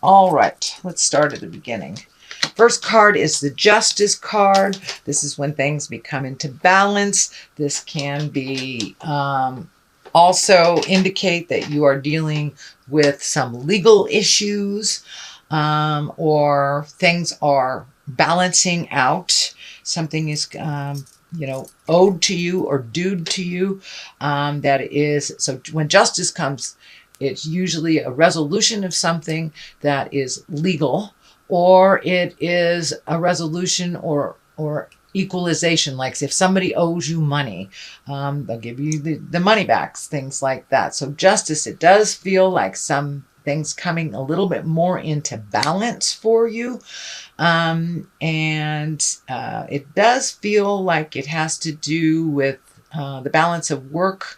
All right, let's start at the beginning. First card is the Justice card. This is when things become into balance. This can be also indicate that you are dealing with some legal issues, or things are balancing out. Something is owed to you or due to you. That is, so when justice comes, it's usually a resolution of something that is legal, or it is a resolution or equalization. Like if somebody owes you money, they'll give you the money back, things like that. So justice, it does feel like some things coming a little bit more into balance for you. It does feel like it has to do with the balance of work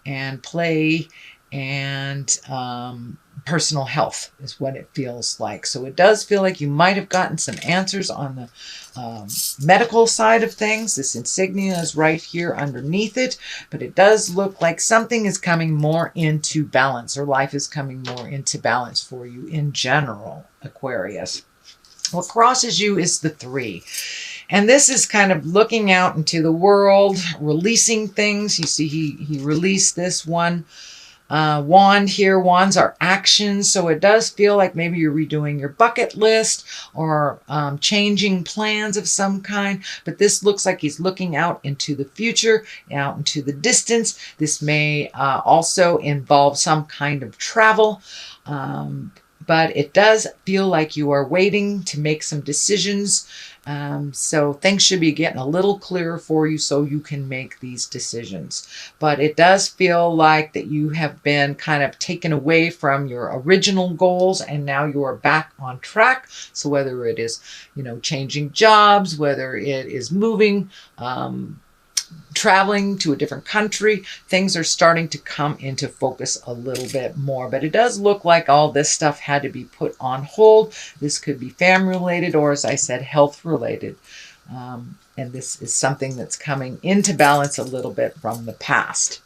and play and personal health is what it feels like. So it does feel like you might have gotten some answers on the medical side of things. This insignia is right here underneath it, but it does look like something is coming more into balance, or life is coming more into balance for you in general, Aquarius. What crosses you is the 3. And this is kind of looking out into the world, releasing things. You see, he released this one wand here. Wands are actions. So it does feel like maybe you're redoing your bucket list or changing plans of some kind. But this looks like he's looking out into the future, out into the distance. This may also involve some kind of travel. But it does feel like you are waiting to make some decisions. So things should be getting a little clearer for you so you can make these decisions. But it does feel like that you have been kind of taken away from your original goals, and now you are back on track. So whether it is, changing jobs, whether it is moving, traveling to a different country, things are starting to come into focus a little bit more. But it does look like all this stuff had to be put on hold. This could be family related, or as I said, health related. And this is something that's coming into balance a little bit from the past.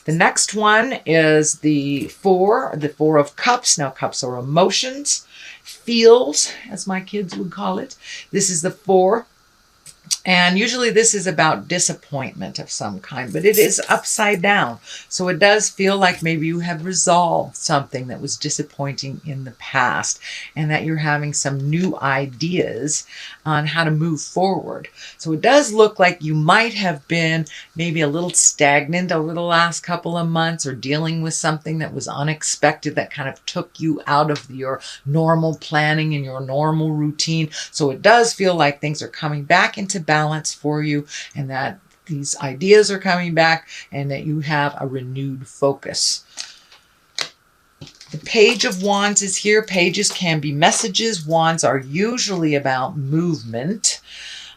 The next one is the 4 of Cups. Now, cups are emotions, feels, as my kids would call it. This is the 4. And usually this is about disappointment of some kind, but it is upside down. So it does feel like maybe you have resolved something that was disappointing in the past, and that you're having some new ideas on how to move forward. So it does look like you might have been maybe a little stagnant over the last couple of months, or dealing with something that was unexpected that kind of took you out of your normal planning and your normal routine. So it does feel like things are coming back into balance for you, and that these ideas are coming back, and that you have a renewed focus. The Page of Wands is here. Pages can be messages. Wands are usually about movement.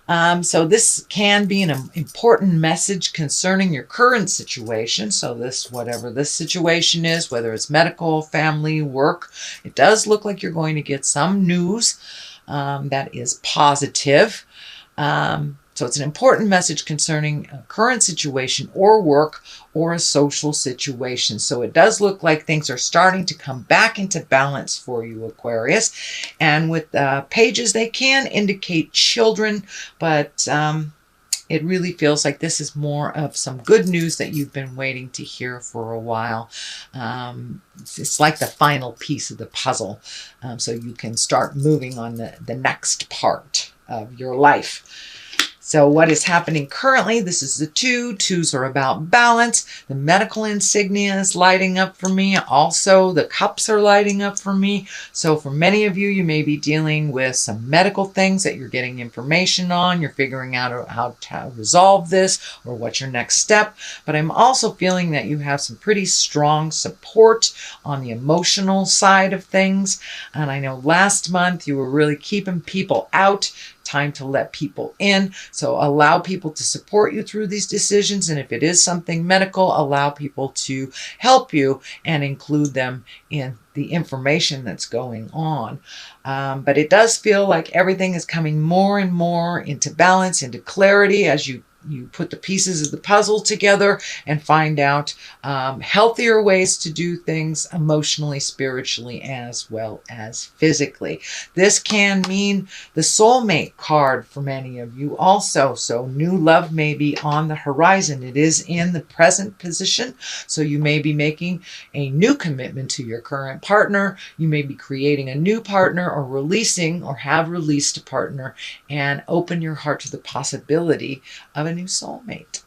So this can be an important message concerning your current situation. So whatever this situation is, whether it's medical, family, work, it does look like you're going to get some news that is positive. So it's an important message concerning a current situation or work or a social situation. So it does look like things are starting to come back into balance for you, Aquarius. And with pages, they can indicate children, but it really feels like this is more of some good news that you've been waiting to hear for a while. It's like the final piece of the puzzle, so you can start moving on the next part of your life. So what is happening currently, this is the 2. 2s are about balance. The medical insignia is lighting up for me. Also, the cups are lighting up for me. So for many of you, you may be dealing with some medical things that you're getting information on. You're figuring out how to resolve this or what's your next step. But I'm also feeling that you have some pretty strong support on the emotional side of things. And I know last month you were really keeping people out. Time to let people in. So allow people to support you through these decisions. And if it is something medical, allow people to help you and include them in the information that's going on. But it does feel like everything is coming more and more into balance, into clarity as you you put the pieces of the puzzle together and find out healthier ways to do things emotionally, spiritually, as well as physically. This can mean the soulmate card for many of you also. So new love may be on the horizon. It is in the present position. So you may be making a new commitment to your current partner. You may be creating a new partner, or releasing or have released a partner, and open your heart to the possibility of a new soulmate.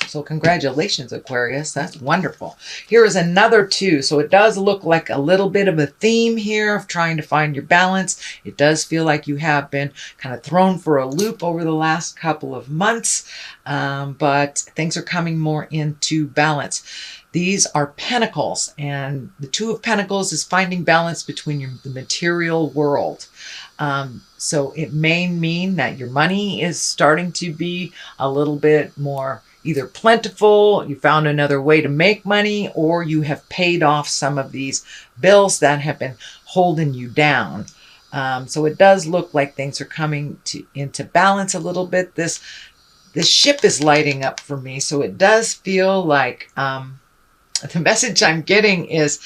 So congratulations, Aquarius. That's wonderful. Here is another 2. So it does look like a little bit of a theme here of trying to find your balance. It does feel like you have been kind of thrown for a loop over the last couple of months, but things are coming more into balance. These are pentacles, and the 2 of Pentacles is finding balance between the material world. So it may mean that your money is starting to be a little bit more either plentiful, you found another way to make money, or you have paid off some of these bills that have been holding you down. So it does look like things are coming into balance a little bit. This ship is lighting up for me, so it does feel like the message I'm getting is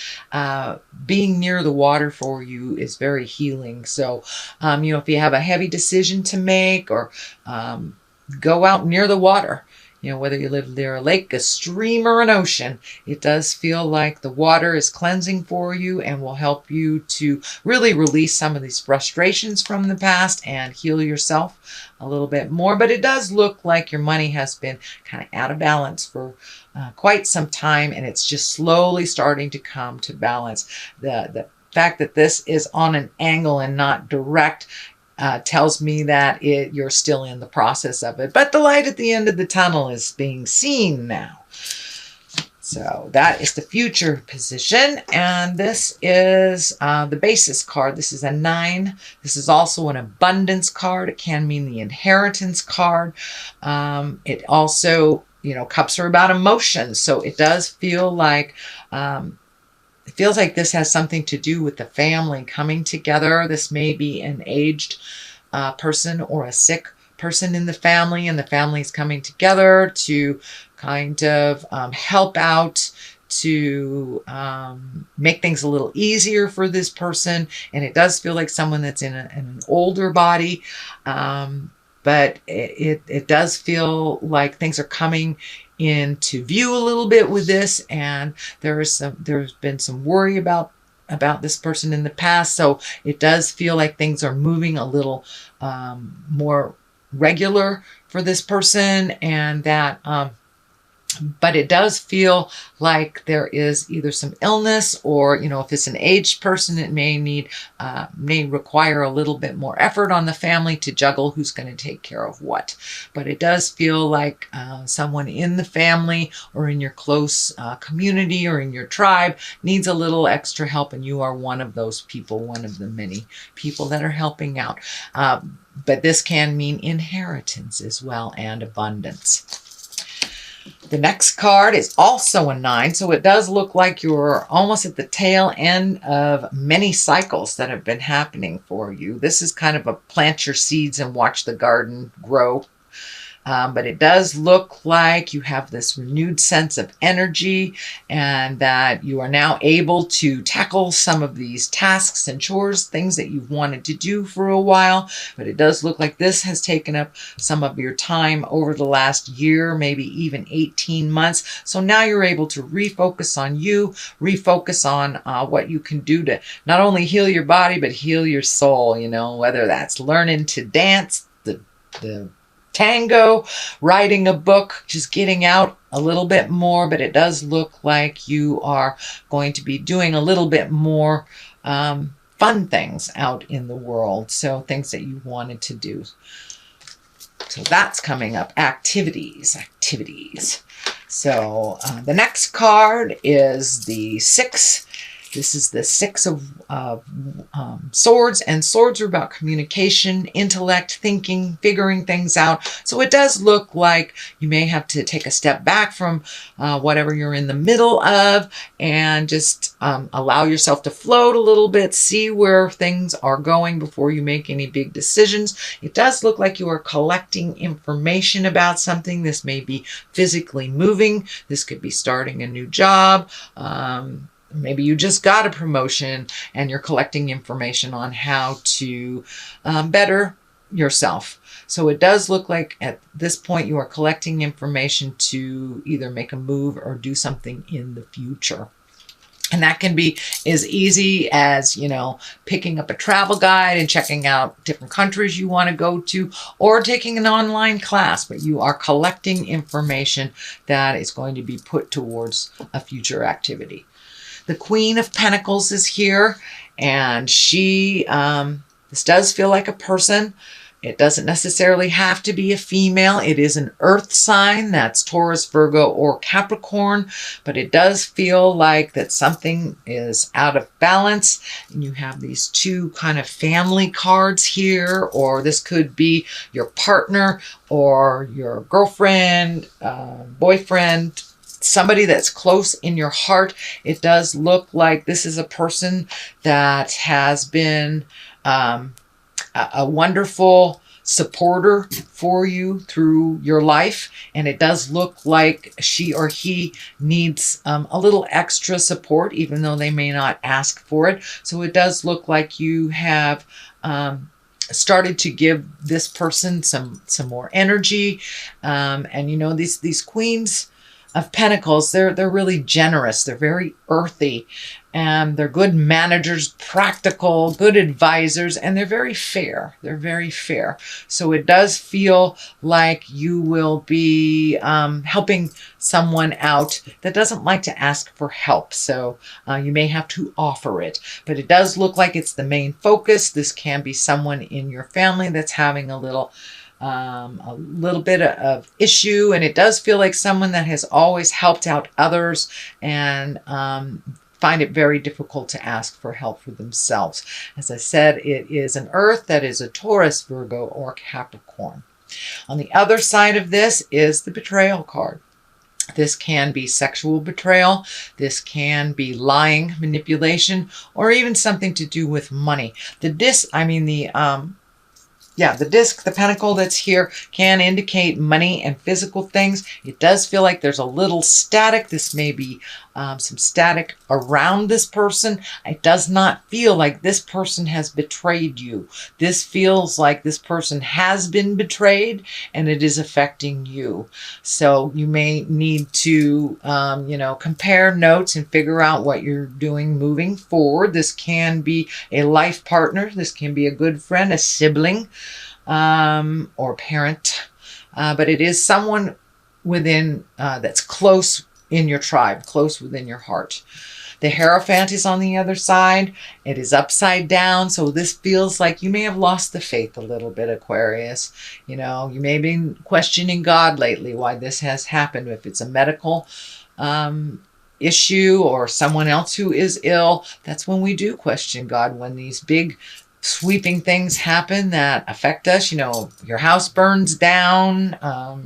being near the water for you is very healing. So, you know, if you have a heavy decision to make, or go out near the water, you know, whether you live near a lake, a stream, or an ocean, it does feel like the water is cleansing for you and will help you to really release some of these frustrations from the past and heal yourself a little bit more. But it does look like your money has been kind of out of balance for quite some time, and it's just slowly starting to come to balance. The fact that this is on an angle and not direct tells me that you're still in the process of it. But the light at the end of the tunnel is being seen now. So that is the future position. And this is the basis card. This is a 9. This is also an abundance card. It can mean the inheritance card. It also, you know, cups are about emotions. So it does feel like it feels like this has something to do with the family coming together. This may be an aged person or a sick person in the family, and the family is coming together to kind of help out, to make things a little easier for this person. And it does feel like someone that's in an older body, but it does feel like things are coming into view a little bit with this, and there's been some worry about this person in the past. So it does feel like things are moving a little more regular for this person, and that but it does feel like there is either some illness, or, you know, if it's an aged person, it may require a little bit more effort on the family to juggle who's going to take care of what. But it does feel like someone in the family or in your close community or in your tribe needs a little extra help, and you are one of those people, one of the many people that are helping out. But this can mean inheritance as well, and abundance. The next card is also a 9, so it does look like you're almost at the tail end of many cycles that have been happening for you. This is kind of a plant your seeds and watch the garden grow. But it does look like you have this renewed sense of energy, and that you are now able to tackle some of these tasks and chores, things that you've wanted to do for a while. But it does look like this has taken up some of your time over the last year, maybe even 18 months. So now you're able to refocus on you, refocus on what you can do to not only heal your body, but heal your soul, you know, whether that's learning to dance, the tango, writing a book, just getting out a little bit more. But it does look like you are going to be doing a little bit more fun things out in the world. So things that you wanted to do. So that's coming up. Activities. So the next card is the 6. This is the Six of Swords, and swords are about communication, intellect, thinking, figuring things out. So it does look like you may have to take a step back from whatever you're in the middle of and just allow yourself to float a little bit, see where things are going before you make any big decisions. It does look like you are collecting information about something. This may be physically moving. This could be starting a new job. Maybe you just got a promotion and you're collecting information on how to better yourself. So it does look like at this point you are collecting information to either make a move or do something in the future. And that can be as easy as, you know, picking up a travel guide and checking out different countries you want to go to, or taking an online class, but you are collecting information that is going to be put towards a future activity. The Queen of Pentacles is here, and she, this does feel like a person. It doesn't necessarily have to be a female. It is an earth sign. That's Taurus, Virgo, or Capricorn. But it does feel like that something is out of balance. And you have these two kind of family cards here. Or this could be your partner or your girlfriend, boyfriend, somebody that's close in your heart. It does look like this is a person that has been a wonderful supporter for you through your life. And it does look like she or he needs a little extra support, even though they may not ask for it. So it does look like you have started to give this person some more energy. And you know, these queens of Pentacles, they're really generous. They're very earthy, and they're good managers, practical, good advisors, and they're very fair. They're very fair. So it does feel like you will be helping someone out that doesn't like to ask for help. So you may have to offer it, but it does look like it's the main focus. This can be someone in your family that's having a little bit of issue, and it does feel like someone that has always helped out others and find it very difficult to ask for help for themselves. As I said, it is an earth that is a Taurus, Virgo, or Capricorn. On the other side of this is the betrayal card. This can be sexual betrayal. This can be lying, manipulation, or even something to do with money. The disc, the pentacle that's here can indicate money and physical things. It does feel like there's a little static. This may be some static around this person. It does not feel like this person has betrayed you. This feels like this person has been betrayed and it is affecting you. So you may need to, compare notes and figure out what you're doing moving forward. This can be a life partner. This can be a good friend, a sibling, or parent. But it is someone within that's close in your tribe, close within your heart. The Hierophant is on the other side. It is upside down. So this feels like you may have lost the faith a little bit, Aquarius. You know, you may have been questioning God lately, why this has happened. If it's a medical issue or someone else who is ill, that's when we do question God, when these big sweeping things happen that affect us. You know, your house burns down,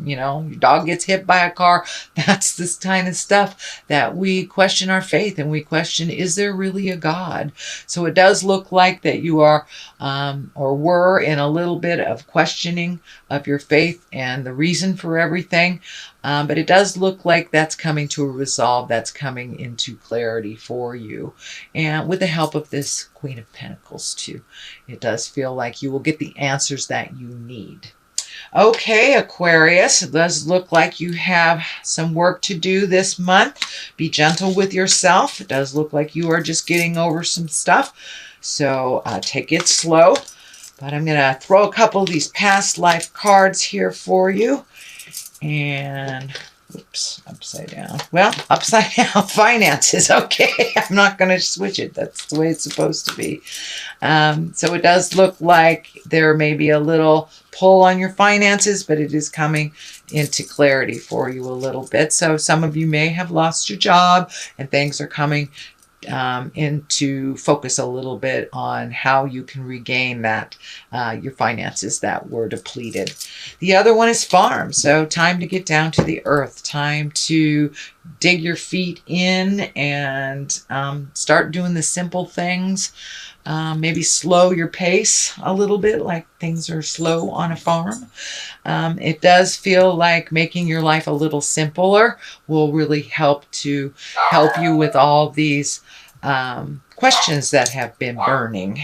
your dog gets hit by a car. That's this kind of stuff that we question our faith, and we question, is there really a God? So it does look like that you are or were in a little bit of questioning of your faith and the reason for everything. But it does look like that's coming to a resolve, that's coming into clarity for you. And with the help of this Queen of Pentacles too, it does feel like you will get the answers that you need. Okay, Aquarius, it does look like you have some work to do this month. Be gentle with yourself. It does look like you are just getting over some stuff. So take it slow. But I'm going to throw a couple of these past life cards here for you. And, oops, upside down. Well, upside down finances. Okay, I'm not going to switch it. That's the way it's supposed to be. So it does look like there may be a little pull on your finances, but it is coming into clarity for you a little bit. So some of you may have lost your job and things are coming and to focus a little bit on how you can regain that your finances that were depleted. The other one is farm. So time to get down to the earth, time to dig your feet in and start doing the simple things. Maybe slow your pace a little bit, like things are slow on a farm. It does feel like making your life a little simpler will really help you with all these questions that have been burning.